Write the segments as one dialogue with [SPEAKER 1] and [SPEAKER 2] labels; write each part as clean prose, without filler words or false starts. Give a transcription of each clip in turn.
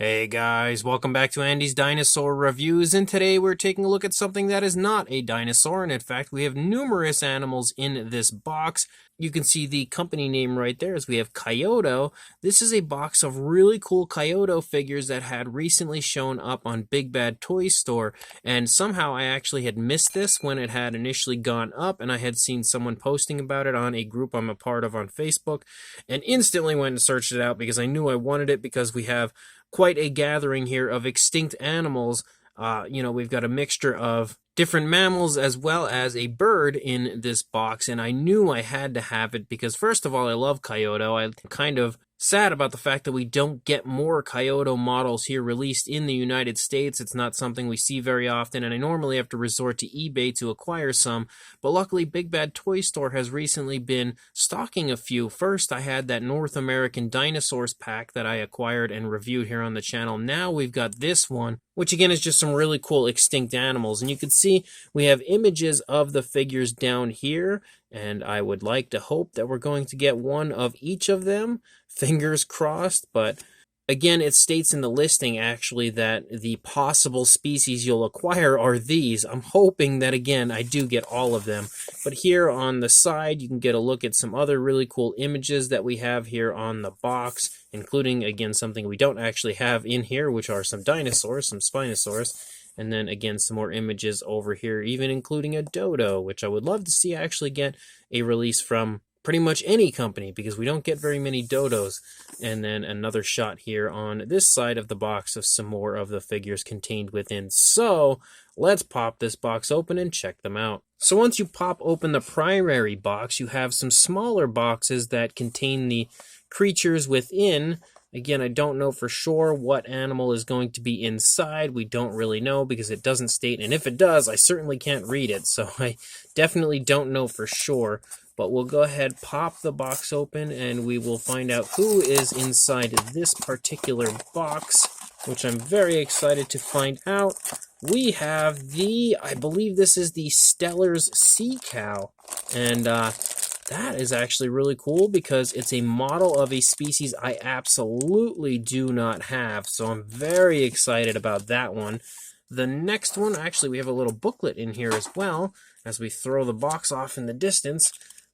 [SPEAKER 1] Hey guys, welcome back to Andy's Dinosaur Reviews, and today we're taking a look at something that is not a dinosaur, and in fact we have numerous animals in this box. You can see the company name right there as we have Kaiyodo. This is a box of really cool Kaiyodo figures that had recently shown up on Big Bad Toy Store, and somehow I actually had missed this when it had initially gone up, and I had seen someone posting about it on a group I'm a part of on Facebook, and instantly went and searched it out because I knew I wanted it because we have quite a gathering here of extinct animals. We've got a mixture of different mammals as well as a bird in this box, and I knew I had to have it because, first of all, I love Kaiyodo. I'm kind of sad about the fact that we don't get more Kaiyodo models here released in the United States. It's not something we see very often, and I normally have to resort to eBay to acquire some, but luckily Big Bad Toy Store has recently been stocking a few. First, I had that North American Dinosaurs pack that I acquired and reviewed here on the channel. Now we've got this one, which again is just some really cool extinct animals, and you can see we have images of the figures down here, and I would like to hope that we're going to get one of each of them. Fingers crossed, but again, it states in the listing actually that the possible species you'll acquire are these. I'm hoping that, again, I do get all of them. But here on the side, you can get a look at some other really cool images that we have here on the box, including, again, something we don't actually have in here, which are some dinosaurs, some Spinosaurus. And then, again, some more images over here, even including a dodo, which I would love to see actually get a release from pretty much any company, because we don't get very many dodos. And then another shot here on this side of the box of some more of the figures contained within. So let's pop this box open and check them out. So once you pop open the primary box, you have some smaller boxes that contain the creatures within. Again, I don't know for sure what animal is going to be inside. We don't really know because it doesn't state, and if it does, I certainly can't read it, so I definitely don't know for sure. But we'll go ahead, pop the box open, and we will find out who is inside this particular box, which I'm very excited to find out. We have I believe this is the Stellar's sea cow, and that is actually really cool because it's a model of a species I absolutely do not have, so I'm very excited about that one. The next one, actually, we have a little booklet in here as well. As we throw the box off in the distance,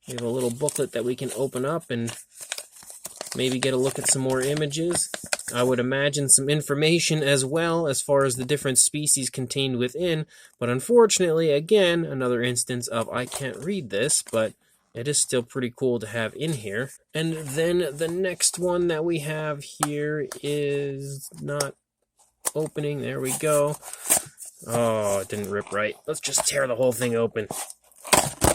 [SPEAKER 1] we have a little booklet that we can open up and maybe get a look at some more images. I would imagine some information as well as far as the different species contained within, but unfortunately, again, another instance of I can't read this, but it is still pretty cool to have in here. And then the next one that we have here is not opening. There we go. Oh, it didn't rip right. Let's just tear the whole thing open.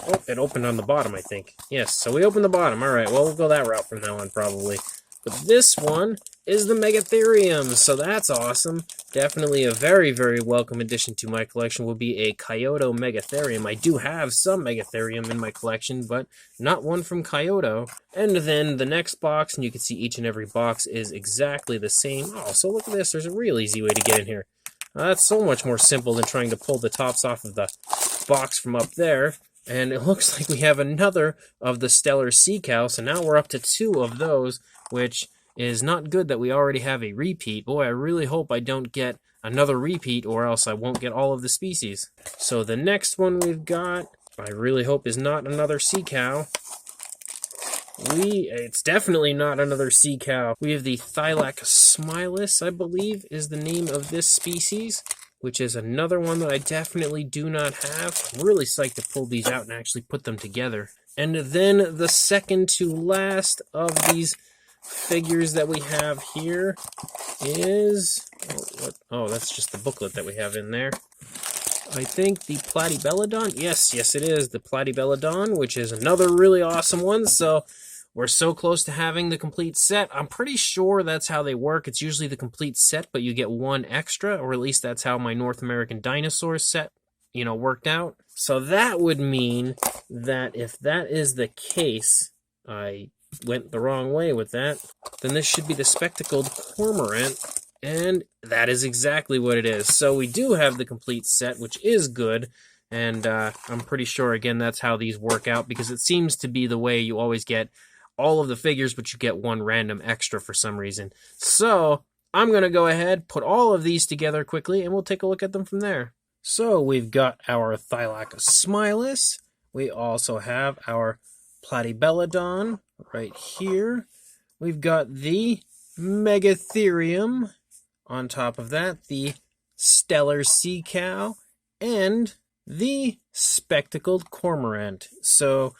[SPEAKER 1] Oh, it opened on the bottom, I think. Yes, so we opened the bottom. All right, well, we'll go that route from now on, probably. But this one is the Megatherium, so that's awesome. Definitely a very, very welcome addition to my collection will be a Kaiyodo Megatherium. I do have some Megatherium in my collection, but not one from Kaiyodo. And then the next box, and you can see each and every box is exactly the same. Oh, so look at this. There's a real easy way to get in here. That's so much more simple than trying to pull the tops off of the box from up there. And it looks like we have another of the Stellar Sea Cow, so now we're up to 2 of those, which is not good that we already have a repeat. Boy, I really hope I don't get another repeat, or else I won't get all of the species. So the next one we've got, I really hope is not another sea cow. It's definitely not another sea cow. We have the Thylaca Smileless, I believe, is the name of this species, which is another one that I definitely do not have. I'm really psyched to pull these out and actually put them together. And then the second to last of these figures that we have here is... Oh, that's just the booklet that we have in there. I think the Platy Belladonna. Yes, it is the Platy Belladonna, which is another really awesome one. So we're so close to having the complete set. I'm pretty sure that's how they work. It's usually the complete set, but you get one extra, or at least that's how my North American Dinosaur set, worked out. So that would mean that if that is the case, I went the wrong way with that, then this should be the spectacled Cormorant, and that is exactly what it is. So we do have the complete set, which is good, and I'm pretty sure, again, that's how these work out, because it seems to be the way you always get all of the figures, but you get one random extra for some reason. So I'm going to go ahead, put all of these together quickly, and we'll take a look at them from there. So we've got our Thylaca Smileless. We also have our Platy Belladonna right here. We've got the Megatherium. On top of that, the Stellar Sea Cow and the Spectacled Cormorant. So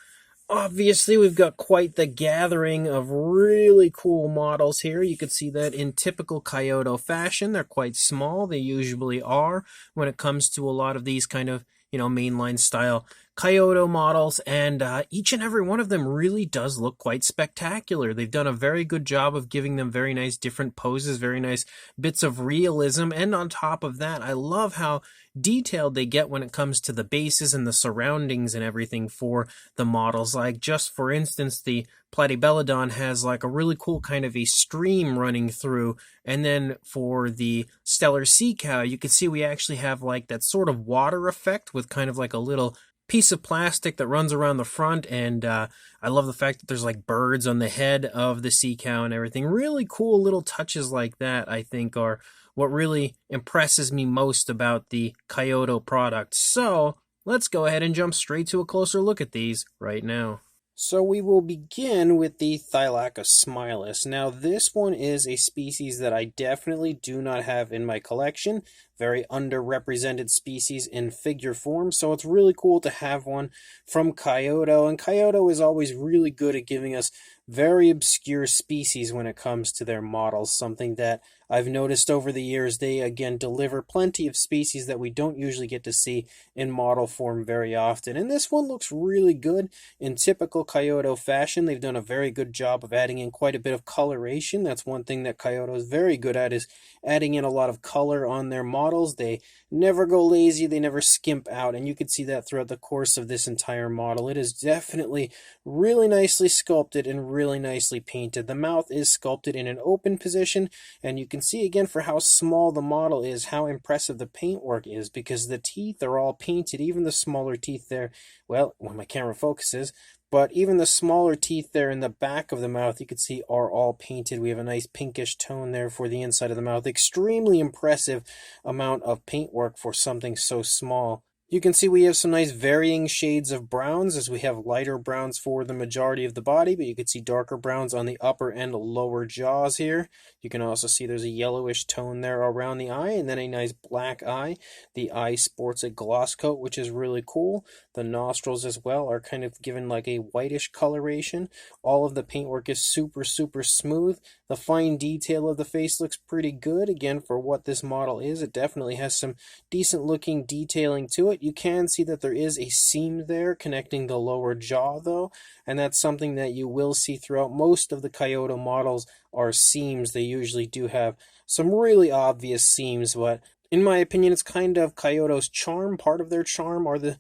[SPEAKER 1] obviously, we've got quite the gathering of really cool models here. You can see that in typical Kaiyodo fashion. They're quite small. They usually are when it comes to a lot of these kind of, mainline style Kaiyodo models, and each and every one of them really does look quite spectacular. They've done a very good job of giving them very nice different poses, very nice bits of realism, and on top of that, I love how detailed they get when it comes to the bases and the surroundings and everything for the models. Like, just for instance, the Platy Belladonna has like a really cool kind of a stream running through, and then for the Stellar Sea Cow, you can see we actually have like that sort of water effect with kind of like a little piece of plastic that runs around the front, and I love the fact that there's like birds on the head of the sea cow and everything. Really cool little touches like that, I think, are what really impresses me most about the Kaiyodo product. So let's go ahead and jump straight to a closer look at these right now. So we will begin with the Thylaca Smileless. Now this one is a species that I definitely do not have in my collection. Very underrepresented species in figure form, so it's really cool to have one from Kaiyodo. And Kaiyodo is always really good at giving us very obscure species when it comes to their models, something that I've noticed over the years. They again deliver plenty of species that we don't usually get to see in model form very often, and this one looks really good in typical Kaiyodo fashion. They've done a very good job of adding in quite a bit of coloration. That's one thing that Kaiyodo is very good at, is adding in a lot of color on their models. They never go lazy, they never skimp out, and you can see that throughout the course of this entire model. It is definitely really nicely sculpted and really nicely painted. The mouth is sculpted in an open position, and you can see again for how small the model is, how impressive the paintwork is, because the teeth are all painted, even the smaller teeth there, well, when my camera focuses, but even the smaller teeth there in the back of the mouth, you can see are all painted. We have a nice pinkish tone there for the inside of the mouth. Extremely impressive amount of paintwork for something so small. You can see we have some nice varying shades of browns, as we have lighter browns for the majority of the body, but you can see darker browns on the upper and lower jaws here. You can also see there's a yellowish tone there around the eye, and then a nice black eye. The eye sports a gloss coat, which is really cool. The nostrils as well are kind of given like a whitish coloration. All of the paintwork is super smooth. The fine detail of the face looks pretty good. Again, for what this model is, it definitely has some decent looking detailing to it. You can see that there is a seam there connecting the lower jaw though, and that's something that you will see throughout most of the Kaiyodo models are seams. They usually do have some really obvious seams, but in my opinion, it's kind of Kaiyodo's charm. Part of their charm are the,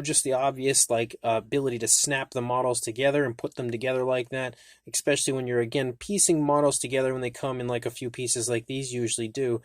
[SPEAKER 1] just the obvious like ability to snap the models together and put them together like that, especially when you're again piecing models together. When they come in like a few pieces like these usually do,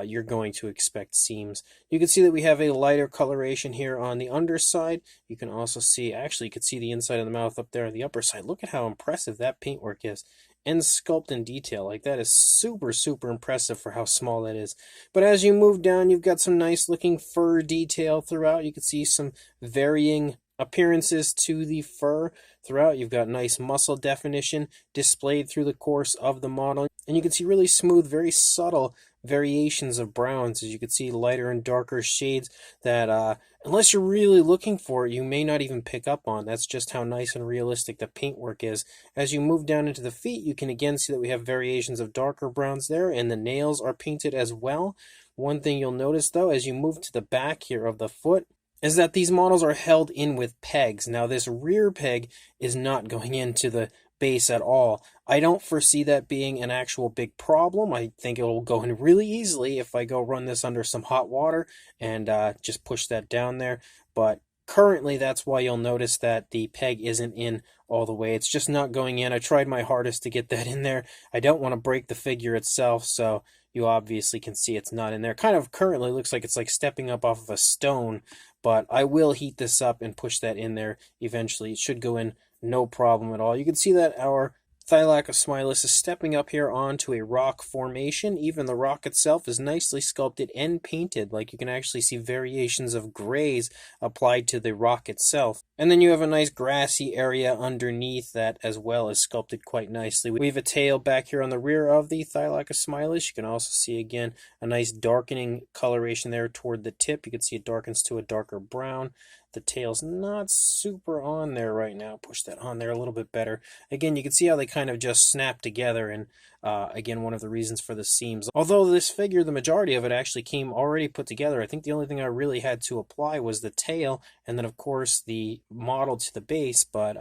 [SPEAKER 1] you're going to expect seams. You can see that we have a lighter coloration here on the underside. You can also see, actually you can see the inside of the mouth up there on the upper side. Look at how impressive that paintwork is. And sculpt in detail, like that is super impressive for how small that is. But as you move down, you've got some nice looking fur detail throughout. You can see some varying appearances to the fur throughout. You've got nice muscle definition displayed through the course of the model, and you can see really smooth, very subtle variations of browns, as you can see lighter and darker shades that unless you're really looking for it, you may not even pick up on. That's just how nice and realistic the paintwork is. As you move down into the feet, you can again see that we have variations of darker browns there, and the nails are painted as well. One thing you'll notice though, as you move to the back here of the foot, is that these models are held in with pegs. Now this rear peg is not going into the base at all. I don't foresee that being an actual big problem. I think it will go in really easily if I go run this under some hot water and just push that down there. But currently that's why you'll notice that the peg isn't in all the way. It's just not going in. I tried my hardest to get that in there. I don't want to break the figure itself, so you obviously can see it's not in there. Kind of currently looks like it's like stepping up off of a stone, but I will heat this up and push that in there eventually. It should go in no problem at all. You can see that our Thylaca Smileless is stepping up here onto a rock formation. Even the rock itself is nicely sculpted and painted. Like you can actually see variations of grays applied to the rock itself. And then you have a nice grassy area underneath that as well, is sculpted quite nicely. We have a tail back here on the rear of the Thylaca Smileless. You can also see again a nice darkening coloration there toward the tip. You can see it darkens to a darker brown. The tail's not super on there right now. Push that on there a little bit better. Again, you can see how they kind of just snap together, and again, one of the reasons for the seams. Although this figure, the majority of it actually came already put together. I think the only thing I really had to apply was the tail, and then of course the model to the base, but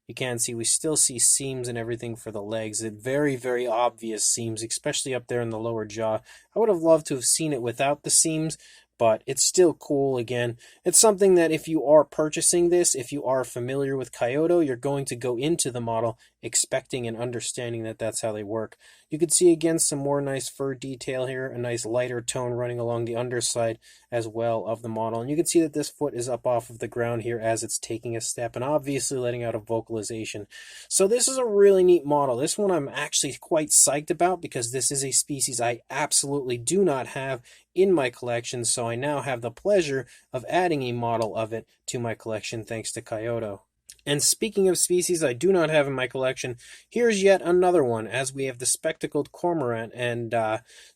[SPEAKER 1] you can see we still see seams and everything for the legs. It very, very obvious seams, especially up there in the lower jaw. I would have loved to have seen it without the seams, but it's still cool. Again, it's something that if you are purchasing this, if you are familiar with Kaiyodo, you're going to go into the model expecting and understanding that that's how they work. You can see again some more nice fur detail here, a nice lighter tone running along the underside as well of the model. And you can see that this foot is up off of the ground here as it's taking a step and obviously letting out a vocalization. So this is a really neat model. This one I'm actually quite psyched about because this is a species I absolutely do not have in my collection, so I now have the pleasure of adding a model of it to my collection thanks to Kaiyodo. And speaking of species I do not have in my collection, here's yet another one, as we have the spectacled cormorant, and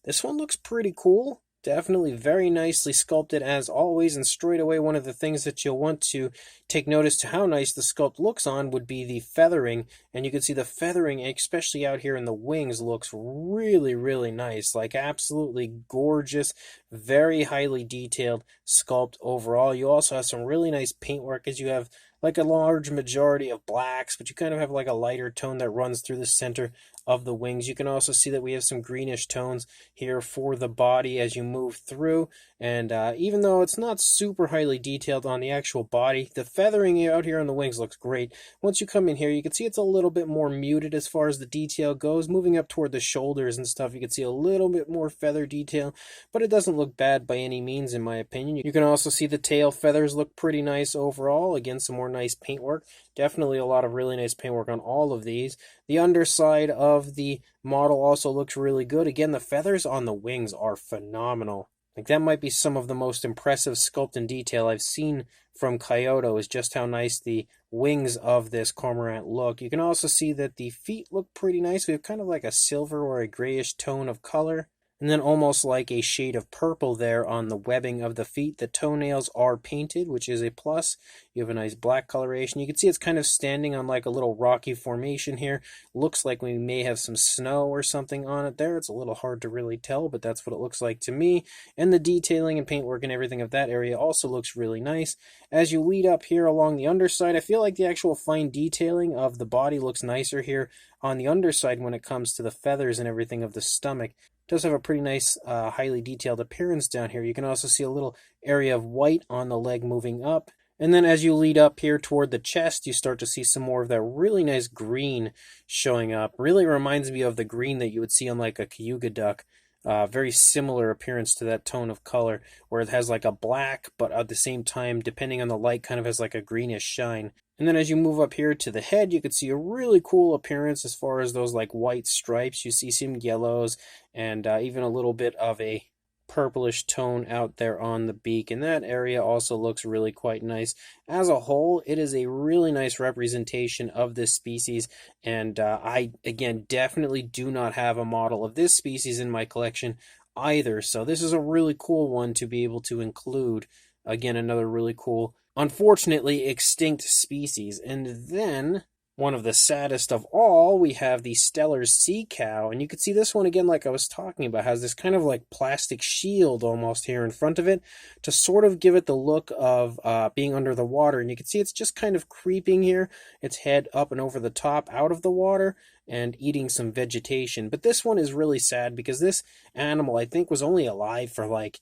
[SPEAKER 1] this one looks pretty cool. Definitely very nicely sculpted as always, and straight away one of the things that you'll want to take notice to how nice the sculpt looks on would be the feathering. And you can see the feathering, especially out here in the wings, looks really, really nice. Like absolutely gorgeous, very highly detailed sculpt overall. You also have some really nice paintwork as you have like a large majority of blacks, but you kind of have like a lighter tone that runs through the center of the wings. You can also see that we have some greenish tones here for the body as you move through, and even though it's not super highly detailed on the actual body, the feathering out here on the wings looks great. Once you come in here, you can see it's a little bit more muted as far as the detail goes. Moving up toward the shoulders and stuff, you can see a little bit more feather detail, but it doesn't look bad by any means in my opinion. You can also see the tail feathers look pretty nice overall. Again, some more nice paintwork. Definitely a lot of really nice paintwork on all of these. The underside of the model also looks really good. Again, the feathers on the wings are phenomenal. Like that might be some of the most impressive sculpt and detail I've seen from Kaiyodo, is just how nice the wings of this cormorant look. You can also see that the feet look pretty nice. We have kind of like a silver or a grayish tone of color, and then almost like a shade of purple there on the webbing of the feet. The toenails are painted, which is a plus. You have a nice black coloration. You can see it's kind of standing on like a little rocky formation here. Looks like we may have some snow or something on it there. It's a little hard to really tell, but that's what it looks like to me. And the detailing and paintwork and everything of that area also looks really nice. As you lead up here along the underside, I feel like the actual fine detailing of the body looks nicer here on the underside when it comes to the feathers and everything of the stomach. Does have a pretty nice, highly detailed appearance down here. You can also see a little area of white on the leg moving up. And then as you lead up here toward the chest, you start to see some more of that really nice green showing up. Really reminds me of the green that you would see on like a Cayuga duck. Very similar appearance to that tone of color, where it has like a black, but at the same time, depending on the light, kind of has like a greenish shine. And then as you move up here to the head, you can see a really cool appearance as far as those like white stripes. You see some yellows and even a little bit of a purplish tone out there on the beak, and that area also looks really quite nice. As a whole, it is a really nice representation of this species, and I, again, definitely do not have a model of this species in my collection either, so this is a really cool one to be able to include. Again, another really cool, unfortunately extinct species. And then one of the saddest of all, we have the stellar sea cow, and you can see this one again, like I was talking about, has this kind of like plastic shield almost here in front of it to sort of give it the look of being under the water. And you can see it's just kind of creeping here, its head up and over the top out of the water and eating some vegetation. But this one is really sad because this animal, I think, was only alive for like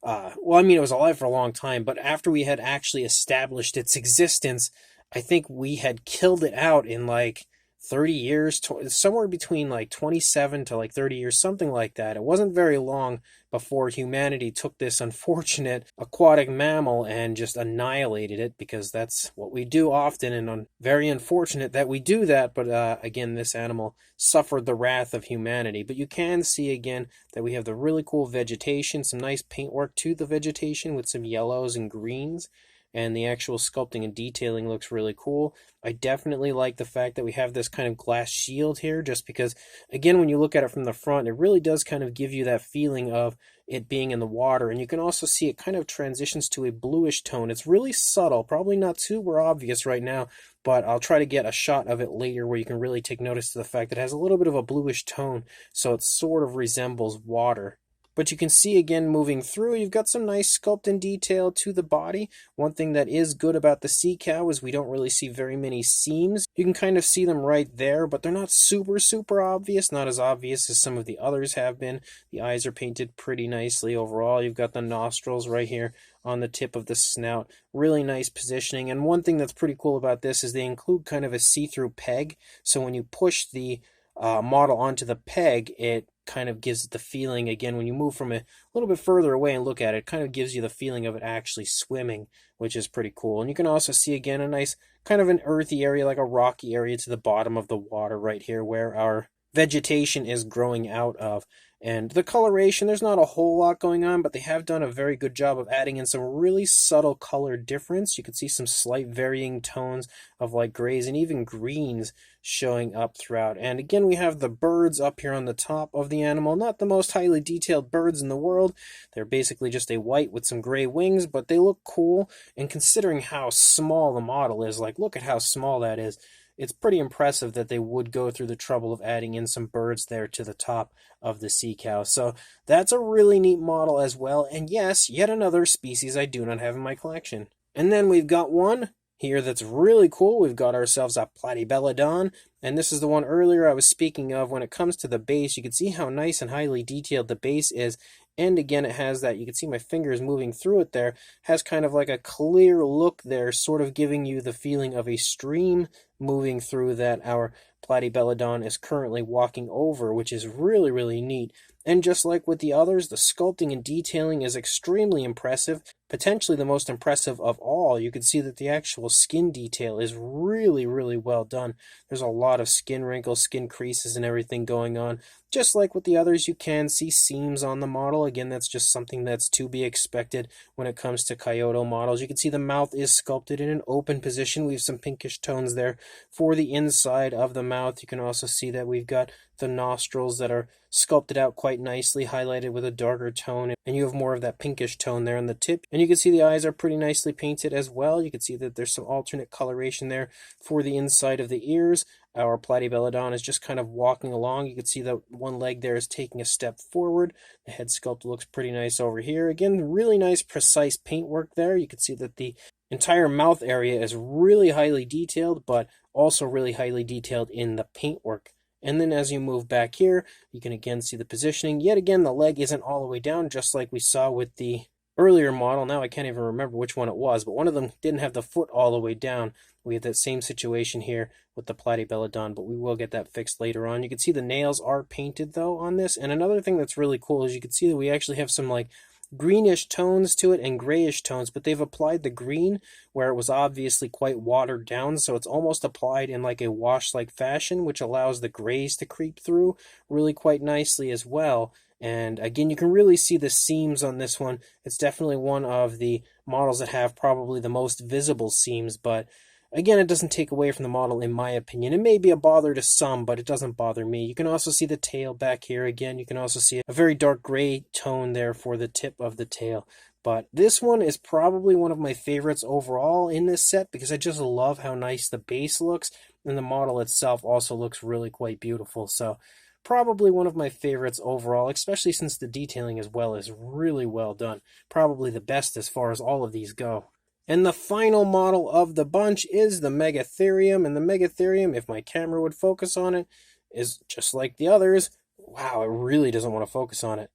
[SPEAKER 1] well, I mean, it was alive for a long time, but after we had actually established its existence, I think we had killed it out in like 30 years, somewhere between like 27 to like 30 years, something like that. It wasn't very long before humanity took this unfortunate aquatic mammal and just annihilated it, because that's what we do often, and very unfortunate that we do that. But again, this animal suffered the wrath of humanity. But you can see again that we have the really cool vegetation, some nice paintwork to the vegetation with some yellows and greens, and the actual sculpting and detailing looks really cool. I definitely like the fact that we have this kind of glass shield here, just because, again, when you look at it from the front, it really does kind of give you that feeling of it being in the water. And you can also see it kind of transitions to a bluish tone. It's really subtle, probably not super obvious right now, but I'll try to get a shot of it later where you can really take notice to the fact that it has a little bit of a bluish tone, so it sort of resembles water. But you can see again moving through, you've got some nice sculpt and detail to the body. One thing that is good about the sea cow is we don't really see very many seams. You can kind of see them right there, but they're not super obvious, not as obvious as some of the others have been. The eyes are painted pretty nicely overall. You've got the nostrils right here on the tip of the snout. Really nice positioning. And one thing that's pretty cool about this is they include kind of a see-through peg. So when you push the model onto the peg, it kind of gives the feeling, again, when you move from a little bit further away and look at it, it kind of gives you the feeling of it actually swimming, which is pretty cool. And you can also see again a nice kind of an earthy area, like a rocky area to the bottom of the water right here where our vegetation is growing out of. And the coloration, there's not a whole lot going on, but they have done a very good job of adding in some really subtle color difference. You can see some slight varying tones of like grays and even greens showing up throughout. And again, we have the birds up here on the top of the animal. Not the most highly detailed birds in the world. They're basically just a white with some gray wings, but they look cool. And considering how small the model is, like look at how small that is. It's pretty impressive that they would go through the trouble of adding in some birds there to the top of the sea cow. So that's a really neat model as well. And yes, yet another species I do not have in my collection. And then we've got one here that's really cool. We've got ourselves a Platy Belladonna, and this is the one earlier I was speaking of. When it comes to the base, you can see how nice and highly detailed the base is. And again, it has that, you can see my fingers moving through it there, has kind of like a clear look there, sort of giving you the feeling of a stream moving through that our Platy Belladonna is currently walking over, which is really neat. And just like with the others, the sculpting and detailing is extremely impressive, potentially the most impressive of all. You can see that the actual skin detail is really well done. There's a lot of skin wrinkles, skin creases, and everything going on. Just like with the others, you can see seams on the model. Again, that's just something that's to be expected when it comes to Kaiyodo models. You can see the mouth is sculpted in an open position. We have some pinkish tones there for the inside of the mouth. You can also see that we've got the nostrils that are sculpted out quite nicely, highlighted with a darker tone, and you have more of that pinkish tone there on the tip. And you can see the eyes are pretty nicely painted as well. You can see that there's some alternate coloration there for the inside of the ears. Our Platy Belladonna is just kind of walking along. You can see that one leg there is taking a step forward. The head sculpt looks pretty nice over here. Again, really nice, precise paintwork there. You can see that the entire mouth area is really highly detailed, but also really highly detailed in the paintwork. And then as you move back here, you can again see the positioning. Yet again, the leg isn't all the way down, just like we saw with the earlier model. Now I can't even remember which one it was, but one of them didn't have the foot all the way down. We have that same situation here with the Platy Belladonna, but we will get that fixed later on. You can see the nails are painted though on this. And another thing that's really cool is you can see that we actually have some like greenish tones to it and grayish tones, but they've applied the green where it was obviously quite watered down, so it's almost applied in like a wash-like fashion, which allows the grays to creep through really quite nicely as well. And again, you can really see the seams on this one. It's definitely one of the models that have probably the most visible seams, but again, it doesn't take away from the model in my opinion. It may be a bother to some, but it doesn't bother me. You can also see the tail back here again. You can also see a very dark gray tone there for the tip of the tail. But this one is probably one of my favorites overall in this set because I just love how nice the base looks, and the model itself also looks really quite beautiful. So probably one of my favorites overall, especially since the detailing as well is really well done. Probably the best as far as all of these go. And the final model of the bunch is the Megatherium. And the Megatherium, if my camera would focus on it, is just like the others. Wow, it really doesn't want to focus on it.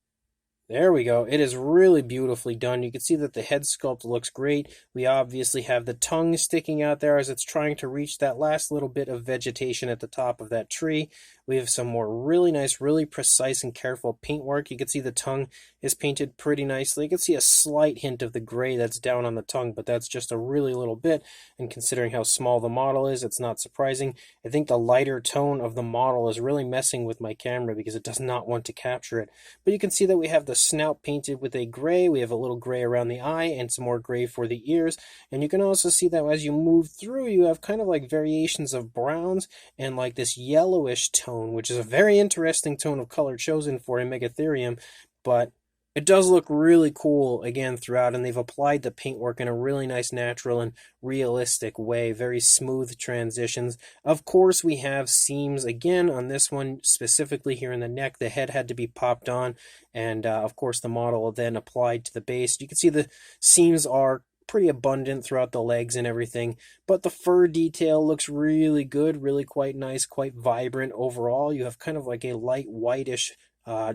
[SPEAKER 1] There we go. It is really beautifully done. You can see that the head sculpt looks great. We obviously have the tongue sticking out there as it's trying to reach that last little bit of vegetation at the top of that tree. We have some more really nice, really precise and careful paintwork. You can see the tongue is painted pretty nicely. You can see a slight hint of the gray that's down on the tongue, but that's just a really little bit. And considering how small the model is, it's not surprising. I think the lighter tone of the model is really messing with my camera because it does not want to capture it. But you can see that we have the snout painted with a gray. We have a little gray around the eye and some more gray for the ears. And you can also see that as you move through, you have kind of like variations of browns and like this yellowish tone, which is a very interesting tone of color chosen for a Megatherium. But it does look really cool again throughout, and they've applied the paintwork in a really nice, natural, and realistic way. Very smooth transitions. Of course, we have seams again on this one, specifically here in the neck. The head had to be popped on, and of course, the model then applied to the base. You can see the seams are pretty abundant throughout the legs and everything, but the fur detail looks really good, really quite nice, quite vibrant overall. You have kind of like a light whitish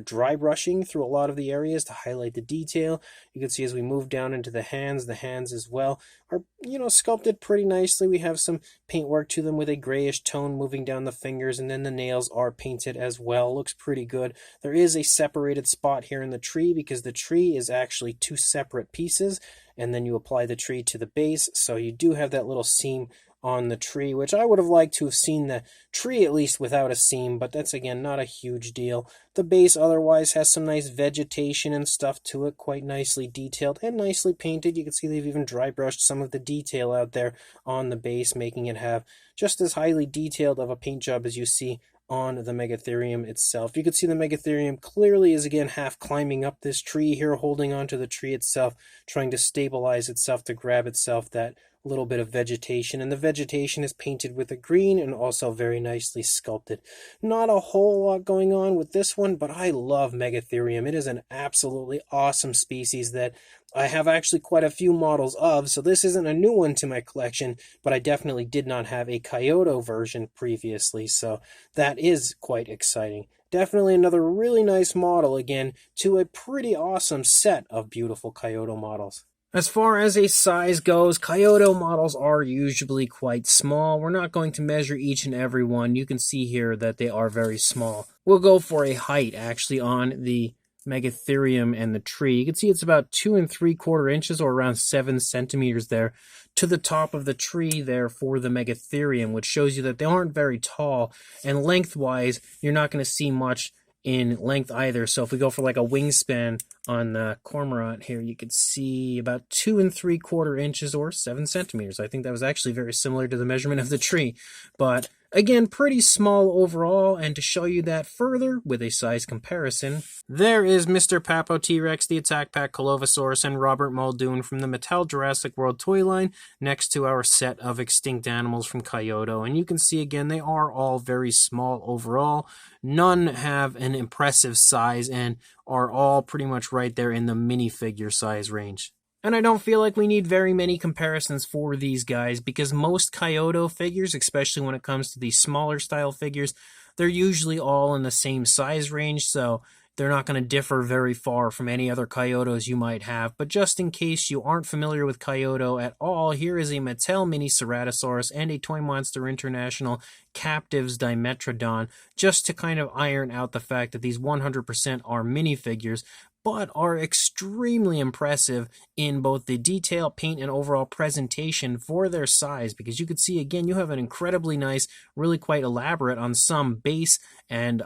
[SPEAKER 1] dry brushing through a lot of the areas to highlight the detail. You can see as we move down into the hands as well are, sculpted pretty nicely. We have some paintwork to them with a grayish tone moving down the fingers, and then the nails are painted as well. Looks pretty good. There is a separated spot here in the tree because the tree is actually two separate pieces, and then you apply the tree to the base, so you do have that little seam on the tree, which I would have liked to have seen the tree at least without a seam, but that's again not a huge deal. The base otherwise has some nice vegetation and stuff to it, quite nicely detailed and nicely painted. You can see they've even dry brushed some of the detail out there on the base, making it have just as highly detailed of a paint job as you see on the Megatherium itself. You can see the Megatherium clearly is again half climbing up this tree here, holding onto the tree itself, trying to stabilize itself, to grab itself that little bit of vegetation, and the vegetation is painted with a green and also very nicely sculpted. Not a whole lot going on with this one, but I love Megatherium. It is an absolutely awesome species that I have actually quite a few models of, so this isn't a new one to my collection, but I definitely did not have a Kaiyodo version previously, so that is quite exciting. Definitely another really nice model again to a pretty awesome set of beautiful Kaiyodo models. As far as a size goes, Kaiyodo models are usually quite small. We're not going to measure each and every one. You can see here that they are very small. We'll go for a height actually on the Megatherium and the tree. You can see it's about 2 3/4 inches or around 7 centimeters there to the top of the tree there for the Megatherium, which shows you that they aren't very tall, and lengthwise you're not going to see much in length either. So if we go for like a wingspan on the Cormorant here, you could see about 2 3/4 inches or 7 centimeters. I think that was actually very similar to the measurement of the tree, but again, pretty small overall. And to show you that further with a size comparison, there is Mr. Papo T-Rex, the Attack Pack Colovosaurus, and Robert Muldoon from the Mattel Jurassic World toy line next to our set of extinct animals from Kaiyodo. And you can see again, they are all very small overall. None have an impressive size and are all pretty much right there in the minifigure size range. And I don't feel like we need very many comparisons for these guys because most Kaiyodo figures, especially when it comes to these smaller style figures, they're usually all in the same size range, so they're not going to differ very far from any other Kaiyodos you might have. But just in case you aren't familiar with Kaiyodo at all, here is a Mattel Mini Ceratosaurus and a Toy Monster International Captives Dimetrodon, just to kind of iron out the fact that these 100% are minifigures, but are extremely impressive in both the detail, paint, and overall presentation for their size, because you could see, again, you have an incredibly nice, really quite elaborate on some base and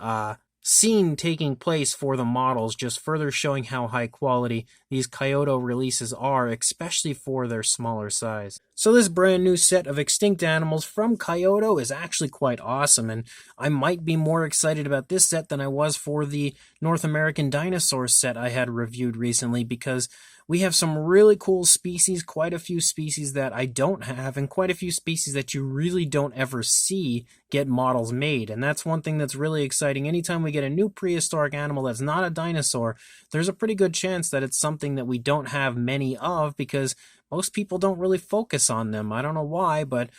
[SPEAKER 1] scene taking place for the models, just further showing how high quality these Kaiyodo releases are, especially for their smaller size. So this brand new set of extinct animals from Kaiyodo is actually quite awesome, and I might be more excited about this set than I was for the North American Dinosaur set I had reviewed recently, because we have some really cool species, quite a few species that I don't have, and quite a few species that you really don't ever see get models made. And that's one thing that's really exciting. Anytime we get a new prehistoric animal that's not a dinosaur, there's a pretty good chance that it's something that we don't have many of, because most people don't really focus on them. I don't know why, but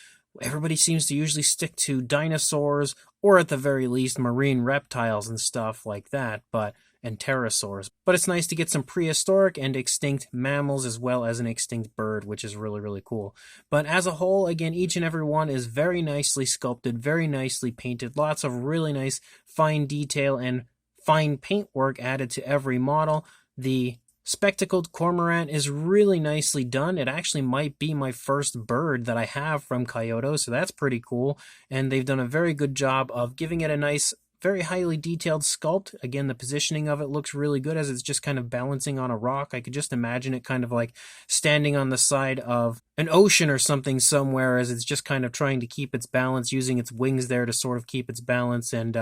[SPEAKER 1] everybody seems to usually stick to dinosaurs, or at the very least marine reptiles and stuff like that. But and pterosaurs. But it's nice to get some prehistoric and extinct mammals as well as an extinct bird, which is really, really cool. But as a whole, again, each and every one is very nicely sculpted, very nicely painted, lots of really nice fine detail and fine paintwork added to every model. The spectacled cormorant is really nicely done. It actually might be my first bird that I have from Kaiyodo, so that's pretty cool. And they've done a very good job of giving it a nice, very highly detailed sculpt. Again, the positioning of it looks really good as it's just kind of balancing on a rock. I could just imagine it kind of like standing on the side of an ocean or something somewhere as it's just kind of trying to keep its balance, using its wings there to sort of keep its balance. And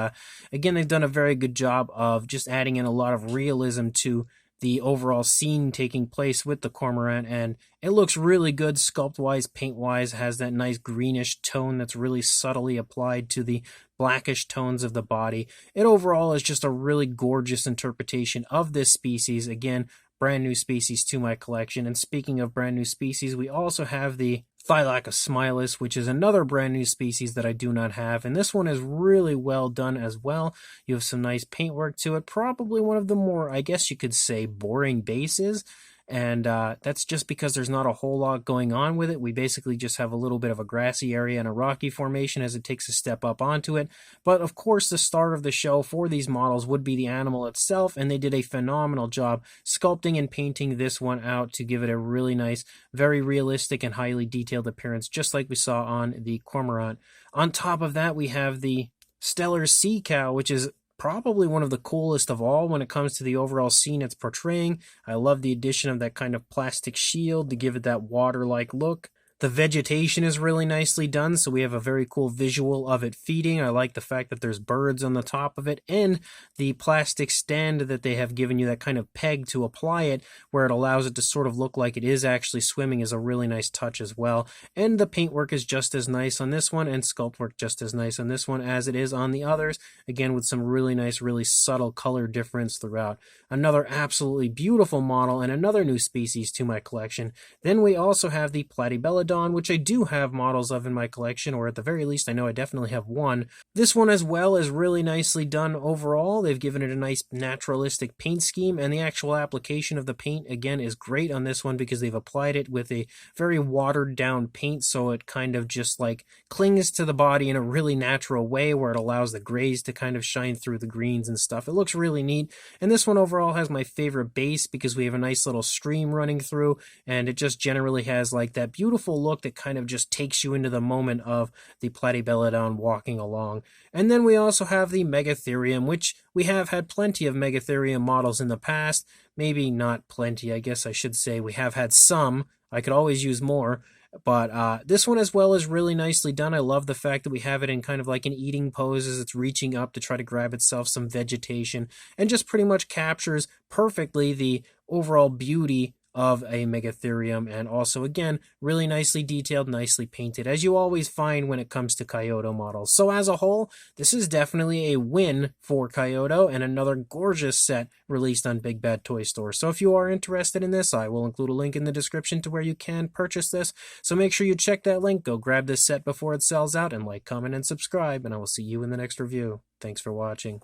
[SPEAKER 1] again, they've done a very good job of just adding in a lot of realism to the overall scene taking place with the cormorant, and it looks really good sculpt wise, paint wise. Has that nice greenish tone that's really subtly applied to the blackish tones of the body. It overall is just a really gorgeous interpretation of this species. Again, brand new species to my collection. And speaking of brand new species, we also have the Thylaca Smileless, which is another brand new species that I do not have. And this one is really well done as well. You have some nice paintwork to it. Probably one of the more, I guess you could say, boring bases. And that's just because there's not a whole lot going on with it. We basically just have a little bit of a grassy area and a rocky formation as it takes a step up onto it. But of course, the star of the show for these models would be the animal itself, and they did a phenomenal job sculpting and painting this one out to give it a really nice, very realistic and highly detailed appearance, just like we saw on the Cormorant. On top of that, we have the stellar sea cow, which is probably one of the coolest of all when it comes to the overall scene it's portraying. I love the addition of that kind of plastic shield to give it that water-like look. The vegetation is really nicely done, so we have a very cool visual of it feeding. I like the fact that there's birds on the top of it, and the plastic stand that they have given you, that kind of peg to apply it, where it allows it to sort of look like it is actually swimming, is a really nice touch as well. And the paintwork is just as nice on this one, and sculpt work just as nice on this one as it is on the others. Again, with some really nice, really subtle color difference throughout. Another absolutely beautiful model, and another new species to my collection. Then we also have the Platy Belladonna, which I do have models of in my collection, or at the very least I know I definitely have one. This one as well is really nicely done overall. They've given it a nice naturalistic paint scheme, and the actual application of the paint again is great on this one because they've applied it with a very watered down paint, so it kind of just like clings to the body in a really natural way where it allows the grays to kind of shine through the greens and stuff. It looks really neat, and this one overall has my favorite base because we have a nice little stream running through, and it just generally has like that beautiful look that kind of just takes you into the moment of the Platy Belladonna walking along. And then we also have the Megatherium, which we have had plenty of Megatherium models in the past. Maybe not plenty, I guess I should say. We have had some. I could always use more. But this one as well is really nicely done. I love the fact that we have it in kind of like an eating pose as it's reaching up to try to grab itself some vegetation, and just pretty much captures perfectly the overall beauty of a Megatherium, and also again really nicely detailed, nicely painted, as you always find when it comes to Kaiyodo models. So as a whole, this is definitely a win for Kaiyodo, and another gorgeous set released on Big Bad Toy Store. So if you are interested in this, I will include a link in the description to where you can purchase this, so make sure you check that link, go grab this set before it sells out, and like, comment, and subscribe, and I will see you in the next review. Thanks for watching.